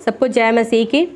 सबको जय मसीह की।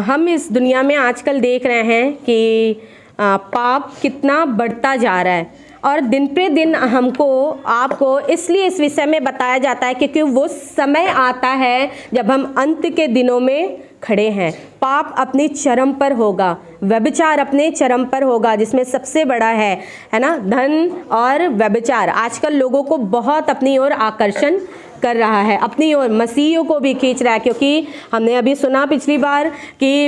हम इस दुनिया में आजकल देख रहे हैं कि पाप कितना बढ़ता जा रहा है और दिन पे दिन हमको आपको इसलिए इस विषय में बताया जाता है क्योंकि वो समय आता है जब हम अंत के दिनों में खड़े हैं। पाप अपनी चरम पर होगा, व्यभिचार अपने चरम पर होगा, जिसमें सबसे बड़ा है ना, धन और व्यभिचार आजकल लोगों को बहुत अपनी ओर आकर्षण कर रहा है, अपनी ओर मसीहियों को भी खींच रहा है। क्योंकि हमने अभी सुना पिछली बार कि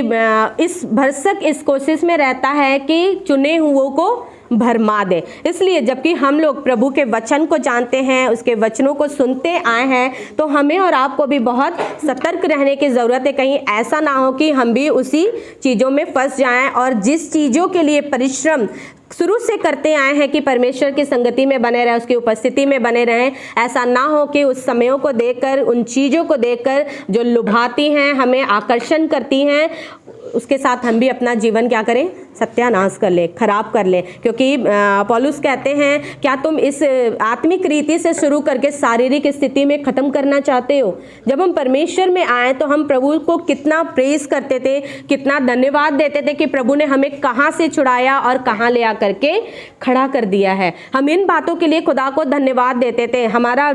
इस भरसक इस कोशिश में रहता है कि चुने हुओं को भरमा दे। इसलिए जबकि हम लोग प्रभु के वचन को जानते हैं, उसके वचनों को सुनते आए हैं, तो हमें और आपको भी बहुत सतर्क रहने की ज़रूरत है। कहीं ऐसा ना हो कि हम भी उसी चीज़ों में फंस जाएं और जिस चीज़ों के लिए परिश्रम शुरू से करते आए हैं कि परमेश्वर की संगति में बने रहें, उसकी उपस्थिति में बने रहें, ऐसा ना हो कि उस समयों को देखकर, उन चीज़ों को देखकर जो लुभाती हैं, हमें आकर्षण करती हैं, उसके साथ हम भी अपना जीवन क्या करें, सत्यानाश कर ले, खराब कर ले। क्योंकि पौलुस कहते हैं, क्या तुम इस आत्मिक रीति से शुरू करके शारीरिक स्थिति में ख़त्म करना चाहते हो? जब हम परमेश्वर में आए तो हम प्रभु को कितना प्रेज करते थे, कितना धन्यवाद देते थे कि प्रभु ने हमें कहाँ से छुड़ाया और कहाँ ले आकर के खड़ा कर दिया है। हम इन बातों के लिए खुदा को धन्यवाद देते थे। हमारा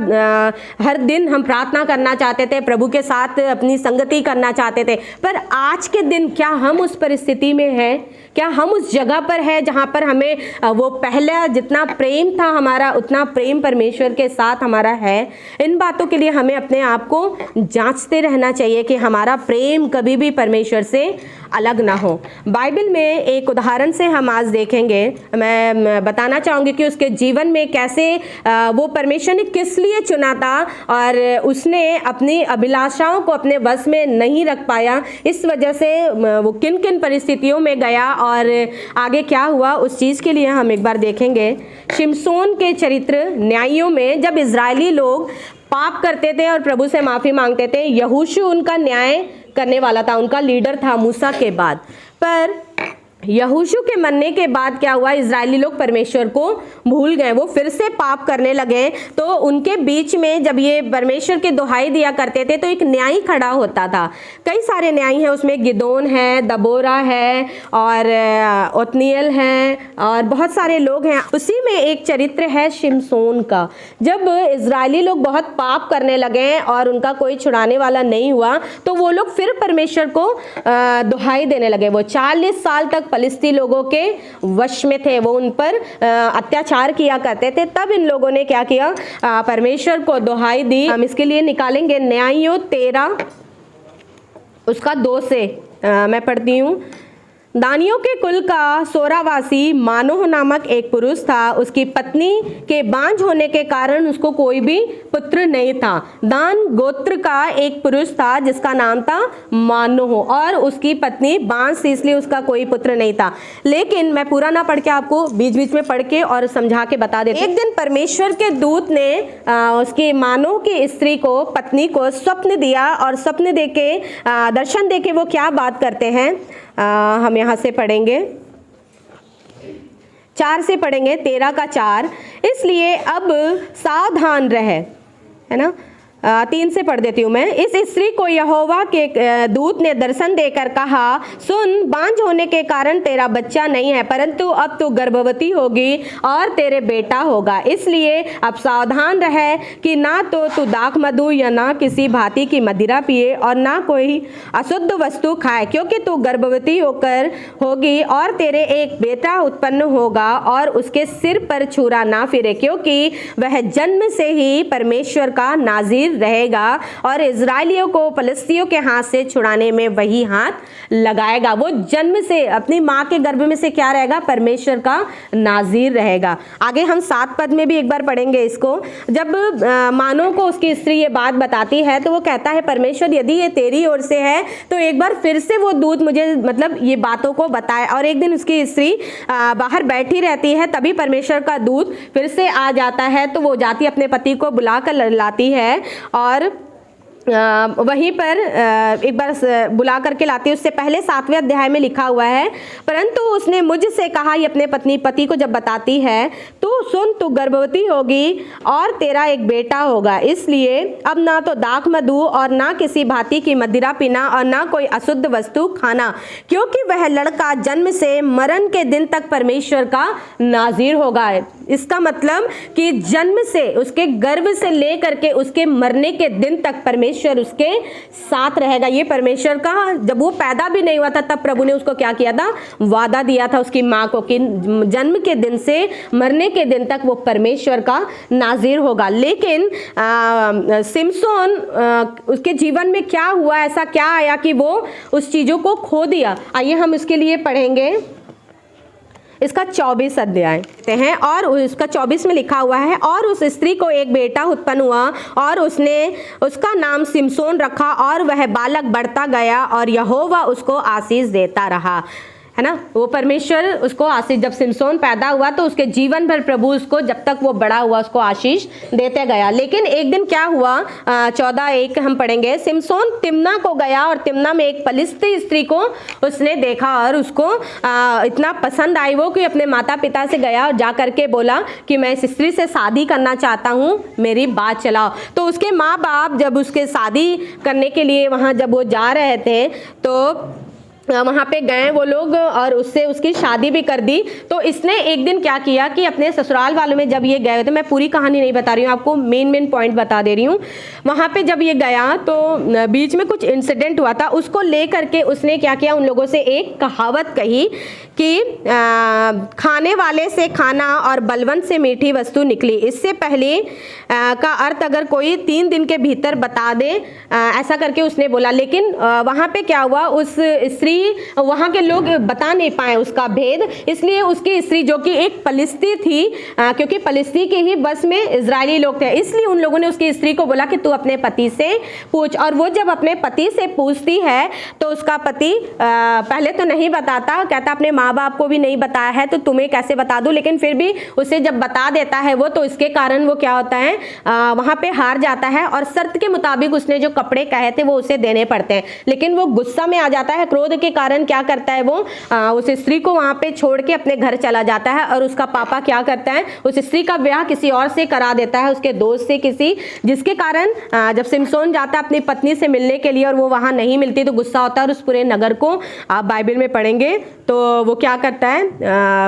हर दिन हम प्रार्थना करना चाहते थे, प्रभु के साथ अपनी संगति करना चाहते थे। पर आज के दिन क्या हम उस परिस्थिति में हैं? क्या हम उस जगह पर है जहाँ पर हमें वो पहला जितना प्रेम था हमारा, उतना प्रेम परमेश्वर के साथ हमारा है? इन बातों के लिए हमें अपने आप को जांचते रहना चाहिए कि हमारा प्रेम कभी भी परमेश्वर से अलग ना हो। बाइबल में एक उदाहरण से हम आज देखेंगे। मैं बताना चाहूँगी कि उसके जीवन में कैसे वो परमेश्वर ने किस लिए चुना था और उसने अपनी अभिलाषाओं को अपने वश में नहीं रख पाया। इस वजह से वो किन किन परिस्थितियों में गया और आगे क्या हुआ, उस चीज़ के लिए हम एक बार देखेंगे। शिमशोन के चरित्र न्यायियों में जब इजरायली लोग पाप करते थे और प्रभु से माफ़ी मांगते थे, यहोशू उनका न्याय करने वाला था, उनका लीडर था मूसा के बाद। पर यहोशू के मरने के बाद क्या हुआ, इजरायली लोग परमेश्वर को भूल गए, वो फिर से पाप करने लगे। तो उनके बीच में जब ये परमेश्वर की दुहाई दिया करते थे तो एक न्यायी खड़ा होता था। कई सारे न्यायी हैं, उसमें गिदोन है, दबोरा है और ओत्नियल है और बहुत सारे लोग हैं। उसी में एक चरित्र है शिमशोन का। जब इजरायली लोग बहुत पाप करने लगे और उनका कोई छुड़ाने वाला नहीं हुआ तो वो लोग फिर परमेश्वर को दुहाई देने लगे। वो 40 साल तक फलिस्ती लोगों के वश में थे, वो उन पर अत्याचार किया करते थे। तब इन लोगों ने क्या किया, परमेश्वर को दुहाई दी। हम इसके लिए निकालेंगे न्यायियों 13 उसका 2 से मैं पढ़ती हूँ। दानियों के कुल का सोरावासी मानोह नामक एक पुरुष था। उसकी पत्नी के बांझ होने के कारण उसको कोई भी पुत्र नहीं था। दान गोत्र का एक पुरुष था जिसका नाम था मानोह और उसकी पत्नी बांझ थी, इसलिए उसका कोई पुत्र नहीं था। लेकिन मैं पूरा ना पढ़ के आपको बीच बीच में पढ़ के और समझा के बता देती हूँ। एक दिन परमेश्वर के दूत ने उसकी मानोह की स्त्री को, पत्नी को स्वप्न दिया और स्वप्न देके दर्शन देके वो क्या बात करते हैं, हम यहाँ से पढ़ेंगे 4 से पढ़ेंगे, 13 का 4। इसलिए अब सावधान रहे, है ना। 3 से पढ़ देती हूँ मैं। इस स्त्री को यहोवा के दूत ने दर्शन देकर कहा, सुन, बांझ होने के कारण तेरा बच्चा नहीं है, परंतु अब तू गर्भवती होगी और तेरे बेटा होगा। इसलिए अब सावधान रहे कि ना तो तू दाख मधु या ना किसी भांति की मदिरा पिए और ना कोई अशुद्ध वस्तु खाए, क्योंकि तू गर्भवती होकर होगी और तेरे एक बेटा उत्पन्न होगा और उसके सिर पर छुरा ना फिरे, क्योंकि वह जन्म से ही परमेश्वर का नाज़ीर रहेगा और इजरायलियों को फलिस्तियों के हाथ से छुड़ाने में वही हाथ लगाएगा। वो जन्म से अपनी माँ के गर्भ में से क्या रहेगा, परमेश्वर का नाज़ीर रहेगा। आगे हम 7 पद में भी एक बार पढ़ेंगे इसको। जब मानो को उसकी स्त्री ये बात बताती है तो वो कहता है, परमेश्वर यदि ये तेरी ओर से है तो एक बार फिर से वो दूत मुझे मतलब ये बातों को बताए। और एक दिन उसकी स्त्री बाहर बैठी रहती है, तभी परमेश्वर का दूत फिर से आ जाता है। तो वो जाती अपने पति को बुला कर लाती है और वहीं पर एक बार बुला करके लाती है। उससे पहले 7वें अध्याय में लिखा हुआ है, परंतु उसने मुझसे कहा, ये अपने पति को जब बताती है, तो सुन, तू गर्भवती होगी और तेरा एक बेटा होगा, इसलिए अब ना तो दाख मधु और ना किसी भांति की मदिरा पीना और ना कोई अशुद्ध वस्तु खाना, क्योंकि वह लड़का जन्म से मरण के दिन तक परमेश्वर का नाज़ीर होगा। इसका मतलब कि जन्म से, उसके गर्भ से लेकर के उसके मरने के दिन तक परमेश्वर उसके साथ रहेगा। ये परमेश्वर का, जब वो पैदा भी नहीं हुआ था तब प्रभु ने उसको क्या किया था, वादा दिया था उसकी माँ को कि जन्म के दिन से मरने के दिन तक वो परमेश्वर का नाज़ीर होगा। लेकिन सिमसोन, उसके जीवन में क्या हुआ, ऐसा क्या आया कि वो उस चीज़ों को खो दिया। आइए हम उसके लिए पढ़ेंगे इसका 24 अध्याय हैं, और उसका 24 में लिखा हुआ है, और उस स्त्री को एक बेटा उत्पन्न हुआ और उसने उसका नाम सिमसोन रखा, और वह बालक बढ़ता गया और यहोवा उसको आशीष देता रहा। है ना, वो परमेश्वर उसको आशीष, जब सिमसोन पैदा हुआ तो उसके जीवन भर प्रभु उसको, जब तक वो बड़ा हुआ, उसको आशीष देते गया। लेकिन एक दिन क्या हुआ, 14:1 हम पढ़ेंगे, सिमसोन तिम्ना को गया और तिम्ना में एक फलिस्ती स्त्री को उसने देखा और उसको इतना पसंद आई वो कि अपने माता पिता से गया और जा करके बोला कि मैं इस स्त्री से शादी करना चाहता हूँ, मेरी बात चलाओ। तो उसके माँ बाप जब उसके शादी करने के लिए वहाँ जब वो जा रहे थे तो वहाँ पे गए वो लोग और उससे उसकी शादी भी कर दी। तो इसने एक दिन क्या किया कि अपने ससुराल वालों में जब ये गए थे, मैं पूरी कहानी नहीं बता रही हूँ, आपको मेन पॉइंट बता दे रही हूँ। वहाँ पे जब ये गया तो बीच में कुछ इंसिडेंट हुआ था, उसको ले करके उसने क्या किया, उन लोगों से एक कहावत कही कि खाने वाले से खाना और बलवंत से मीठी वस्तु निकली। इससे पहले का अर्थ अगर कोई 3 दिन के भीतर बता दे, ऐसा करके उसने बोला। लेकिन वहाँ पे क्या हुआ, उस स्त्री, वहाँ के लोग बता नहीं पाए उसका भेद, इसलिए उसकी स्त्री जो कि एक फलिस्ती थी, क्योंकि फलिस्ती के ही बस में इजरायली लोग थे, इसलिए उन लोगों ने उसकी स्त्री को बोला कि तू अपने पति से पूछ। और वो जब अपने पति से पूछती है तो उसका पति पहले तो नहीं बताता, कहता अपने माँ बाप को भी नहीं बताया है तो तुम्हें कैसे बता दूं। लेकिन फिर भी उसे जब बता देता है वो, तो इसके कारण वो क्या होता है, वहाँ पे हार जाता है और शर्त के मुताबिक उसने जो कपड़े कहे थे वो उसे देने पड़ते हैं। लेकिन वो गुस्सा में आ जाता है, क्रोध के कारण क्या करता है, वो उस स्त्री को वहाँ पे छोड़ के अपने घर चला जाता है। और उसका पापा क्या करता है, उस स्त्री का ब्याह किसी और से करा देता है, उसके दोस्त से किसी, जिसके कारण जब सिमसोन जाता है अपनी पत्नी से मिलने के लिए और वो वहाँ नहीं मिलती तो गुस्सा होता है और उस पूरे नगर को, आप बाइबल में पढ़ेंगे तो वो क्या करता है,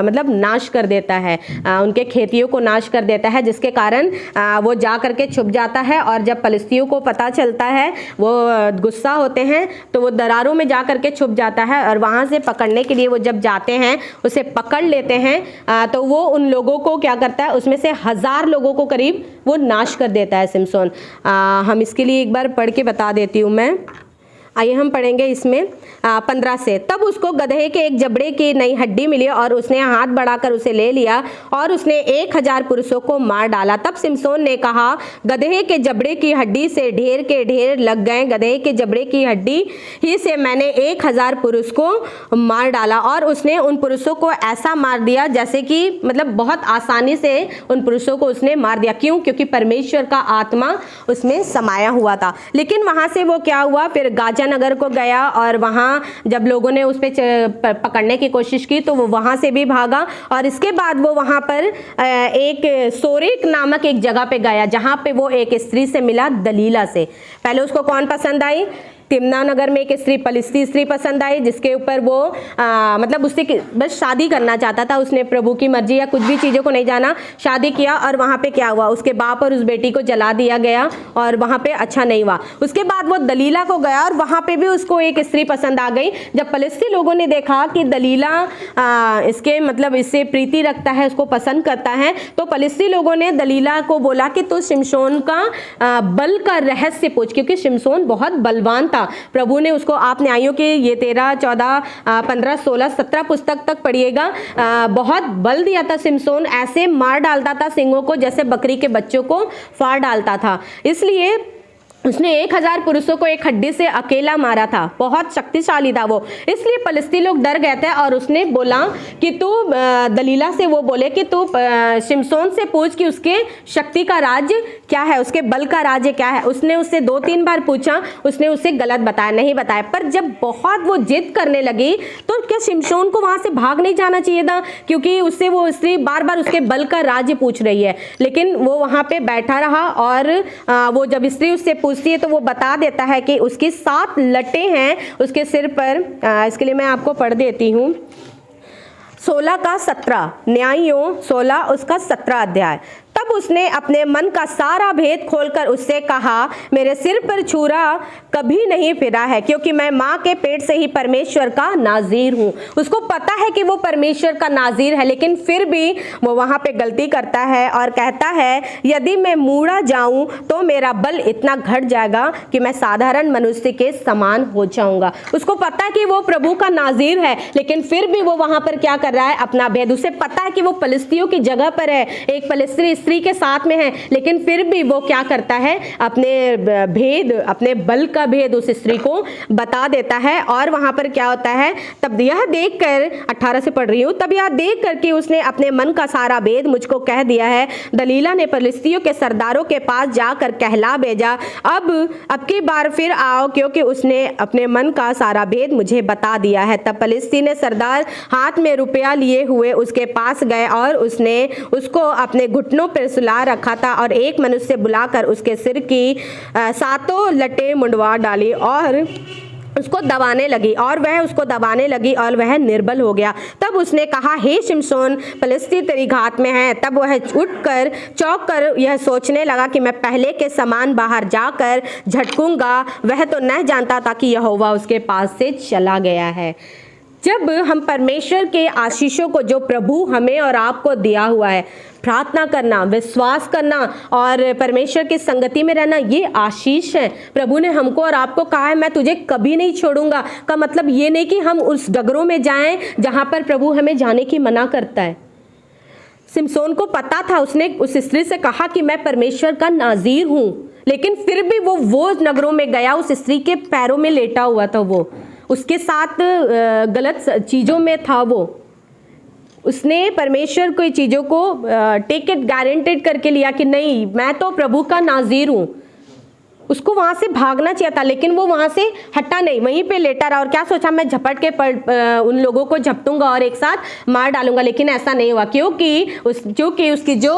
मतलब नाश कर देता है, उनके खेतियों को नाश कर देता है, जिसके कारण वो जा करके छुप जाता है। और जब फलिस्तियों को पता चलता है वो गुस्सा होते हैं तो वो दरारों में जा करके छुप जाता है और वहाँ से पकड़ने के लिए वो जब जाते हैं उसे पकड़ लेते हैं। तो वो उन लोगों को क्या करता है, उसमें से 1000 लोगों को करीब वो नाश कर देता है सिमसोन। हम इसके लिए एक बार पढ़ के बता देती हूँ मैं। आइए हम पढ़ेंगे इसमें 15 से। तब उसको गधे के एक जबड़े की नई हड्डी मिली और उसने हाथ बढ़ाकर उसे ले लिया और उसने 1000 पुरुषों को मार डाला। तब सिमसोन ने कहा, गधे के जबड़े की हड्डी से ढेर के ढेर लग गए, गधे के जबड़े की हड्डी ही से मैंने 1000 पुरुष को मार डाला। और उसने उन पुरुषों को ऐसा मार दिया जैसे कि, मतलब बहुत आसानी से उन पुरुषों को उसने मार दिया। क्यों? क्योंकि परमेश्वर का आत्मा उसमें समाया हुआ था। लेकिन वहाँ से वो क्या हुआ, फिर गाजा नगर को गया और वहाँ जब लोगों ने उस पर पकड़ने की कोशिश की तो वो वहाँ से भी भागा। और इसके बाद वो वहाँ पर एक सोरेक नामक एक जगह पे गया जहाँ पे वो एक स्त्री से मिला, दलीला से। पहले उसको कौन पसंद आई? तिम्ना नगर में एक स्त्री, फलिस्ती स्त्री पसंद आई, जिसके ऊपर वो मतलब उससे बस शादी करना चाहता था। उसने प्रभु की मर्जी या कुछ भी चीज़ों को नहीं जाना, शादी किया। और वहाँ पे क्या हुआ, उसके बाप और उस बेटी को जला दिया गया और वहाँ पे अच्छा नहीं हुआ। उसके बाद वो दलीला को गया और वहाँ पे भी उसको एक स्त्री पसंद आ गई। जब फलिस्ती लोगों ने देखा कि दलीला इसके मतलब इससे प्रीति रखता है, उसको पसंद करता है, तो फलिस्ती लोगों ने दलीला को बोला कि तू शिमशोन का बल का रहस्य पूछ, क्योंकि शिमशोन बहुत बलवान था। प्रभु ने उसको, आप न्यायों के ये 13, 14, 15, 16, 17 पुस्तक तक पढ़िएगा, बहुत बल दिया था। सिमसोन ऐसे मार डालता था सिंहों को जैसे बकरी के बच्चों को फाड़ डालता था। इसलिए उसने 1000 पुरुषों को एक हड्डी से अकेला मारा था, बहुत शक्तिशाली था वो, इसलिए फलिस्ती लोग डर गए थे। और उसने बोला कि तू दलीला से वो बोले कि तू शिमशोन से पूछ कि उसके शक्ति का राज्य क्या है, उसके बल का राज्य क्या है। उसने उससे 2-3 बार पूछा, उसने उसे गलत बताया, नहीं बताया। पर जब बहुत वो जिद करने लगी तो क्या शिमशोन को वहां से भाग नहीं जाना चाहिए था, क्योंकि उससे वो स्त्री बार बार उसके बल का राज्य पूछ रही है। लेकिन वो वहां पे बैठा रहा और वो जब स्त्री उससे पूछती है तो वो बता देता है कि उसकी 7 लटें हैं उसके सिर पर। इसके लिए मैं आपको पढ़ देती हूँ 16 का 17, न्यायों 16 उसका 17 अध्याय। तब उसने अपने मन का सारा भेद खोलकर उससे कहा, मेरे सिर पर छुरा कभी नहीं फिरा है, क्योंकि मैं माँ के पेट से ही परमेश्वर का नाजीर हूँ। उसको पता है कि वो परमेश्वर का नाजीर है, लेकिन फिर भी वो वहाँ पे गलती करता है और कहता है, यदि मैं मूड़ा जाऊँ तो मेरा बल इतना घट जाएगा कि मैं साधारण मनुष्य के समान हो जाऊँगा। उसको पता है कि वो प्रभु का नाजीर है, लेकिन फिर भी वो वहाँ पर क्या कर रहा है, अपना भेद। उसे पता है कि वो फलिस्तियों की जगह पर है, एक फलिस्ती स्त्री के साथ में है, लेकिन फिर भी वो क्या करता है, अपने भेद, अपने बल का भेद उस स्त्री को बता देता है। और वहां पर क्या होता है, तब यह देखकर 18 से पढ़ रही हूँ, तब यह देख कर कि उसने अपने मन का सारा भेद मुझको कह दिया है, दलीला ने फलिस्तियों के सरदारों के पास जाकर कहला भेजा, अब की बार फिर आओ, क्योंकि उसने अपने मन का सारा भेद मुझे बता दिया है। तब फलिस्ती ने सरदार हाथ में रुपया लिए हुए उसके पास गए और उसने उसको अपने घुटनों पर सुला रखा था और एक मनुष्य बुलाकर उसके सिर की 7 लटें मुंडवा डाली और उसको दबाने लगी, और वह उसको दबाने लगी और वह निर्बल हो गया। तब उसने कहा, हे शिमशोन, फलिस्ती तेरी घात में है। तब वह उठकर चौंक कर यह सोचने लगा कि मैं पहले के समान बाहर जाकर झटकूंगा। वह तो न जानता था कि यहोवा उसके पास से चला गया है। जब हम परमेश्वर के आशीषों को, जो प्रभु हमें और आपको दिया हुआ है, प्रार्थना करना, विश्वास करना और परमेश्वर की संगति में रहना, ये आशीष है। प्रभु ने हमको और आपको कहा है, मैं तुझे कभी नहीं छोड़ूंगा, का मतलब ये नहीं कि हम उस डगरों में जाएं जहां पर प्रभु हमें जाने की मना करता है। शिमशोन को पता था, उसने उस स्त्री से कहा कि मैं परमेश्वर का नाजीर हूं, लेकिन फिर भी वो नगरों में गया, उस स्त्री के पैरों में लेटा हुआ था, वो उसके साथ गलत चीज़ों में था। वो उसने परमेश्वर की चीज़ों को टेक इट गारंटेड करके लिया कि नहीं, मैं तो प्रभु का नाजीर हूँ। उसको वहाँ से भागना चाहिए था, लेकिन वो वहाँ से हटा नहीं, वहीं पे लेटा रहा और क्या सोचा, मैं झपट के उन लोगों को झपटूंगा और एक साथ मार डालूंगा। लेकिन ऐसा नहीं हुआ, क्योंकि उसकी जो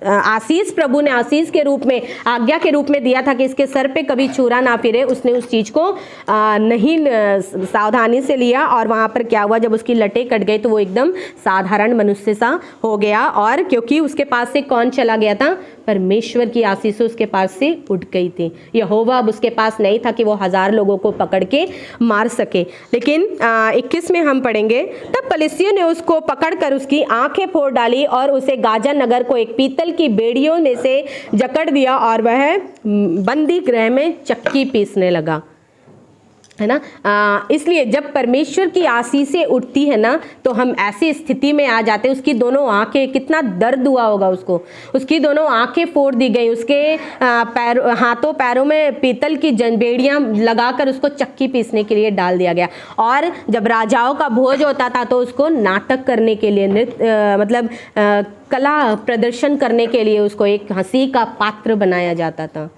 आशीष, प्रभु ने आशीष के रूप में, आज्ञा के रूप में दिया था कि इसके सर पे कभी छुरा ना फिरे, उसने उस चीज़ को नहीं सावधानी से लिया। और वहाँ पर क्या हुआ, जब उसकी लटें कट गई तो वो एकदम साधारण मनुष्य सा हो गया। और क्योंकि उसके पास से कौन चला गया था, परमेश्वर की आशीष उसके पास से उठ गई थी। यहोवा अब उसके पास नहीं था कि वो 1000 लोगों को पकड़ के मार सके। लेकिन 21 में हम पढ़ेंगे, तब फलिस्तियों ने उसको पकड़कर उसकी आंखें फोड़ डाली और उसे गाजा नगर को एक पीतल की बेड़ियों में से जकड़ दिया और वह बंदी गृह में चक्की पीसने लगा, है ना। इसलिए जब परमेश्वर की आशीषें उठती है ना, तो हम ऐसी स्थिति में आ जाते हैं। उसकी दोनों आंखें, कितना दर्द हुआ होगा उसको, उसकी दोनों आंखें फोड़ दी गई, उसके हाथों पैरों में पीतल की बेड़ियां लगाकर उसको चक्की पीसने के लिए डाल दिया गया। और जब राजाओं का भोज होता था तो उसको नाटक करने के लिए, मतलब कला प्रदर्शन करने के लिए उसको एक हंसी का पात्र बनाया जाता था।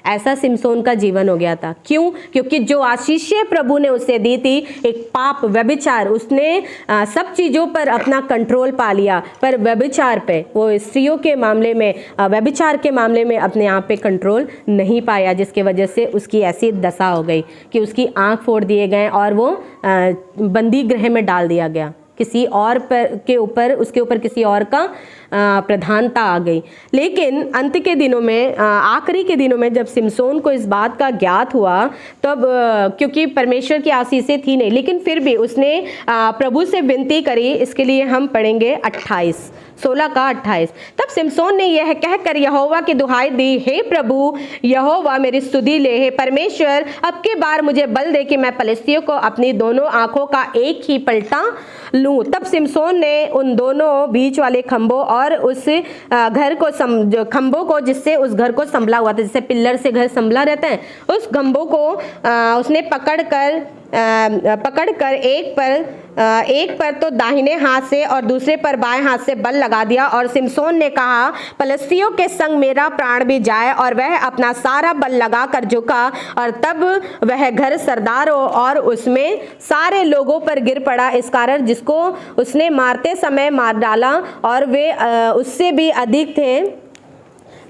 ऐसा शिमशोन का जीवन हो गया था। क्यों? क्योंकि जो आशीषें प्रभु ने उसे दी थी, एक पाप, व्यभिचार, उसने सब चीज़ों पर अपना कंट्रोल पा लिया, पर व्यभिचार पे, वो स्त्रियों के मामले में, व्यभिचार के मामले में अपने आप पे कंट्रोल नहीं पाया, जिसके वजह से उसकी ऐसी दशा हो गई कि उसकी आंख फोड़ दिए गए और वो बंदी गृह में डाल दिया गया। किसी और उसके ऊपर किसी और का प्रधानता आ गई। लेकिन अंत के दिनों में, आखिरी के दिनों में, जब शिमशोन को इस बात का ज्ञात हुआ, तब क्योंकि परमेश्वर की आशीषें थी नहीं, लेकिन फिर भी उसने प्रभु से विनती करी। इसके लिए हम पढ़ेंगे 16 का 28। तब शिमशोन ने यह कहकर यहोवा की दुहाई दी, हे प्रभु यहोवा, मेरी स्तुति ले, हे परमेश्वर, अब की बार मुझे बल दे कि मैं फलिस्तियों को अपनी दोनों आंखों का एक ही पलटा लूं। बनूं। तब सिमसोन ने उन दोनों बीच वाले खंभों और उस घर को खंभों को, जिससे उस घर को संभला हुआ था, जैसे पिल्लर से घर संभला रहता है, उस खंभों को उसने पकड़कर एक पर तो दाहिने हाथ से और दूसरे पर बाएं हाथ से बल लगा दिया। और सिमसोन ने कहा, फलिस्तियों के संग मेरा प्राण भी जाए। और वह अपना सारा बल लगा कर झुका, और तब वह घर सरदारों और उसमें सारे लोगों पर गिर पड़ा। इस कारण जिसको उसने मारते समय मार डाला, और वे उससे भी अधिक थे,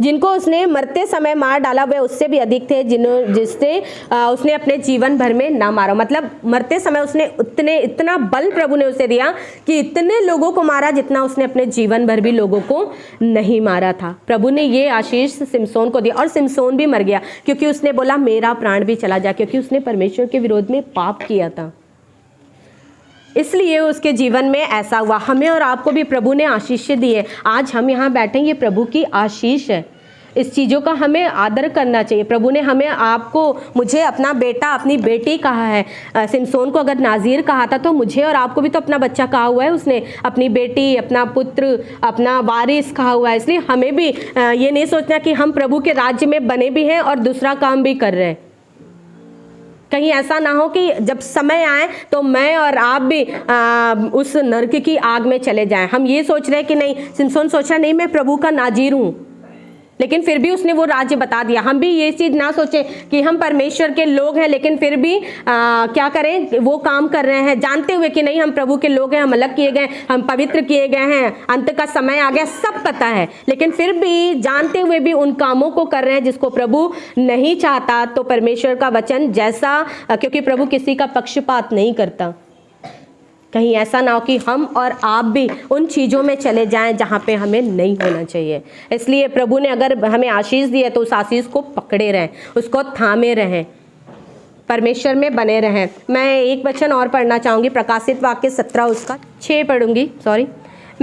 जिनको उसने मरते समय मार डाला वे उससे भी अधिक थे, जिससे उसने अपने जीवन भर में ना मारा। मतलब मरते समय उसने इतना बल प्रभु ने उसे दिया कि इतने लोगों को मारा जितना उसने अपने जीवन भर भी लोगों को नहीं मारा था। प्रभु ने ये आशीष सिमसोन को दिया, और सिमसोन भी मर गया क्योंकि उसने बोला मेरा प्राण भी चला जाए, क्योंकि उसने परमेश्वर के विरोध में पाप किया था, इसलिए उसके जीवन में ऐसा हुआ। हमें और आपको भी प्रभु ने आशीष दी है। आज हम यहाँ बैठे, ये प्रभु की आशीष है। इस चीज़ों का हमें आदर करना चाहिए। प्रभु ने हमें, आपको, मुझे अपना बेटा अपनी बेटी कहा है। सिमसोन को अगर नाज़ीर कहा था, तो मुझे और आपको भी तो अपना बच्चा कहा हुआ है उसने, अपनी बेटी, अपना पुत्र, अपना वारिस कहा हुआ है। इसलिए हमें भी ये नहीं सोचना कि हम प्रभु के राज्य में बने भी हैं और दूसरा काम भी कर रहे हैं। कहीं ऐसा ना हो कि जब समय आए तो मैं और आप भी उस नरक की आग में चले जाएं। हम ये सोच रहे हैं कि नहीं, सिमसोन सोच रहा नहीं मैं प्रभु का नाजीर हूँ, लेकिन फिर भी उसने वो राज्य बता दिया। हम भी ये चीज़ ना सोचें कि हम परमेश्वर के लोग हैं, लेकिन फिर भी क्या करें, वो काम कर रहे हैं जानते हुए कि नहीं हम प्रभु के लोग हैं, हम अलग किए गए, हम पवित्र किए गए हैं, अंत का समय आ गया, सब पता है, लेकिन फिर भी जानते हुए भी उन कामों को कर रहे हैं जिसको प्रभु नहीं चाहता। तो परमेश्वर का वचन जैसा, क्योंकि प्रभु किसी का पक्षपात नहीं करता, कहीं ऐसा ना हो कि हम और आप भी उन चीज़ों में चले जाएं जहाँ पे हमें नहीं होना चाहिए। इसलिए प्रभु ने अगर हमें आशीष दी है तो उस आशीष को पकड़े रहें, उसको थामे रहें, परमेश्वर में बने रहें। मैं एक वचन और पढ़ना चाहूँगी, प्रकाशित वाक्य 17 उसका 6 पढ़ूंगी।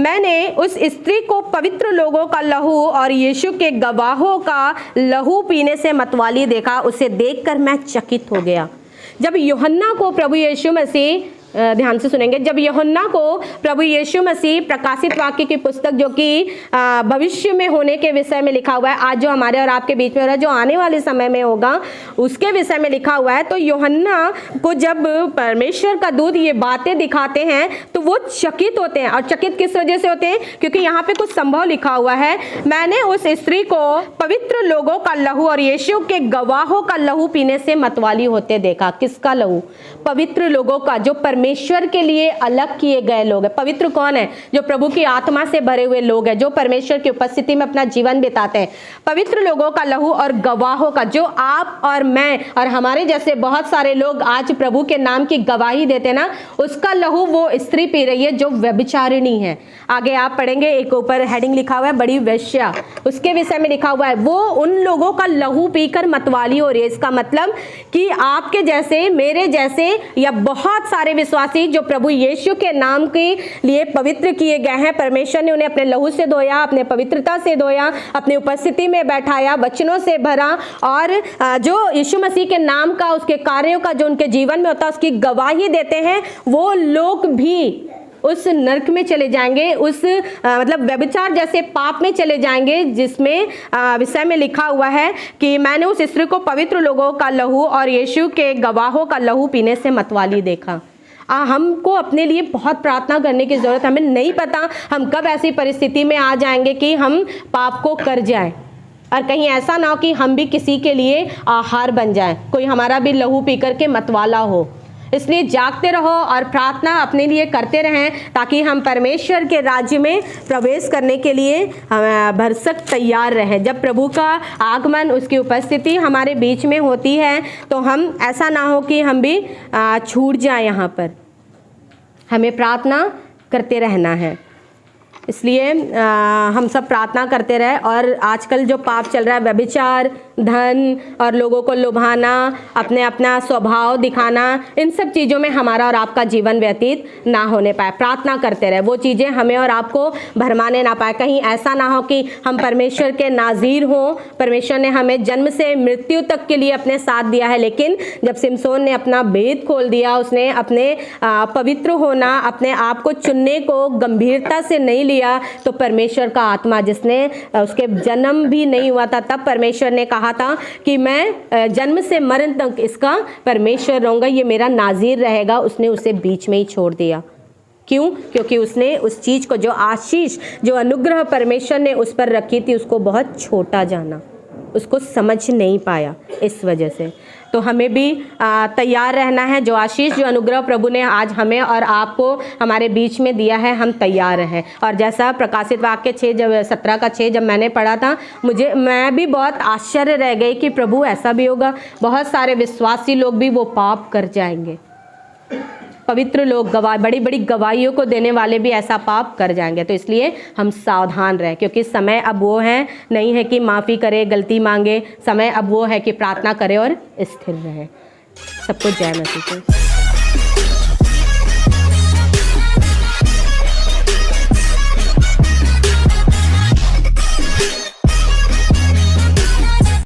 मैंने उस स्त्री को पवित्र लोगों का लहू और यीशु के गवाहों का लहू पीने से मतवाली देखा। उसे देखकर मैं चकित हो गया। जब यूहन्ना को प्रभु यीशु मसीह, ध्यान से सुनेंगे, जब यूहन्ना को प्रभु यीशु मसीह प्रकाशित वाक्य की पुस्तक जो कि भविष्य में होने के विषय में लिखा हुआ है, आज जो हमारे और आपके बीच में हो रहा है, जो आने वाले समय में होगा उसके विषय में लिखा हुआ है, तो यूहन्ना को जब परमेश्वर का दूत ये बातें दिखाते हैं तो वो चकित होते हैं। और चकित किस वजह से होते हैं? क्योंकि यहाँ पे कुछ संभव लिखा हुआ है, मैंने उस स्त्री को पवित्र लोगों का लहू और यीशु के गवाहों का लहू पीने से मतवाली होते देखा। किसका लहू? पवित्र लोगों का, जो परमेश्वर के लिए अलग किए गए लोग हैं। पवित्र कौन है? जो प्रभु की आत्मा से भरे हुए लोग हैं, जो परमेश्वर की उपस्थिति में अपना जीवन बिताते हैं। पवित्र लोगों का लहू और गवाहों का, जो आप और मैं और हमारे जैसे बहुत सारे लोग आज प्रभु के नाम की गवाही देते हैं ना, उसका लहू वो स्त्री पी रही है जो व्यभिचारिणी है। आगे आप पढ़ेंगे, एक ऊपर हेडिंग लिखा हुआ है बड़ी वेश्या, उसके विषय में लिखा हुआ है वो उन लोगों का लहू पीकर मतवाली हो रही है। इसका मतलब कि आपके जैसे, मेरे जैसे या बहुत सारे विश्वासी जो प्रभु यीशु के नाम के लिए पवित्र किए गए हैं, परमेश्वर ने उन्हें अपने लहू से धोया, अपने पवित्रता से धोया, अपनी उपस्थिति में बैठाया, वचनों से भरा, और जो यीशु मसीह के नाम का, उसके कार्यों का जो उनके जीवन में होता है उसकी गवाही देते हैं, वो लोग भी उस नरक में चले जाएंगे, उस मतलब व्यभिचार जैसे पाप में चले जाएंगे, जिसमें विषय में लिखा हुआ है कि मैंने उस स्त्री को पवित्र लोगों का लहू और यीशु के गवाहों का लहू पीने से मतवाली देखा। हमको अपने लिए बहुत प्रार्थना करने की ज़रूरत है। हमें नहीं पता हम कब ऐसी परिस्थिति में आ जाएंगे कि हम पाप को कर जाएं, और कहीं ऐसा ना हो कि हम भी किसी के लिए आहार बन जाएं, कोई हमारा भी लहू पी करके मतवाला हो। इसलिए जागते रहो और प्रार्थना अपने लिए करते रहें, ताकि हम परमेश्वर के राज्य में प्रवेश करने के लिए भरसक तैयार रहें। जब प्रभु का आगमन, उसकी उपस्थिति हमारे बीच में होती है, तो हम ऐसा ना हो कि हम भी छूट जाएं। यहाँ पर हमें प्रार्थना करते रहना है। इसलिए हम सब प्रार्थना करते रहे। और आजकल जो पाप चल रहा है, व्यभिचार, धन और लोगों को लुभाना, अपना स्वभाव दिखाना, इन सब चीज़ों में हमारा और आपका जीवन व्यतीत ना होने पाए। प्रार्थना करते रहे, वो चीज़ें हमें और आपको भरमाने ना पाए। कहीं ऐसा ना हो कि हम परमेश्वर के नाज़ीर हों। परमेश्वर ने हमें जन्म से मृत्यु तक के लिए अपने साथ दिया है, लेकिन जब सिमसोन ने अपना भेद खोल दिया, उसने अपने पवित्र होना, अपने आप को चुनने को गंभीरता से नहीं लिया, तो परमेश्वर का आत्मा, जिसने उसके जन्म भी नहीं हुआ था, तब परमेश्वर ने कहा था कि मैं जन्म से मरण तक इसका परमेश्वर रहूँगा, ये मेरा नाज़ीर रहेगा, उसने उसे बीच में ही छोड़ दिया। क्यों? क्योंकि उसने उस चीज़ को, जो आशीष, जो अनुग्रह परमेश्वर ने उस पर रखी थी, उसको बहुत छोटा जाना, उसको समझ नहीं पाया। इस वजह से तो हमें भी तैयार रहना है। जो आशीष, जो अनुग्रह प्रभु ने आज हमें और आपको हमारे बीच में दिया है, हम तैयार रहें। और जैसा प्रकाशित वाक्य 17 जब मैंने पढ़ा था, मैं भी बहुत आश्चर्य रह गई कि प्रभु ऐसा भी होगा। बहुत सारे विश्वासी लोग भी वो पाप कर जाएंगे, पवित्र लोग, बड़ी बड़ी गवाहियों को देने वाले भी ऐसा पाप कर जाएंगे। तो इसलिए हम सावधान रहें, क्योंकि समय अब वो है नहीं है कि माफ़ी करे, गलती मांगे। समय अब वो है कि प्रार्थना करे और स्थिर रहे। सबको जय मसीह।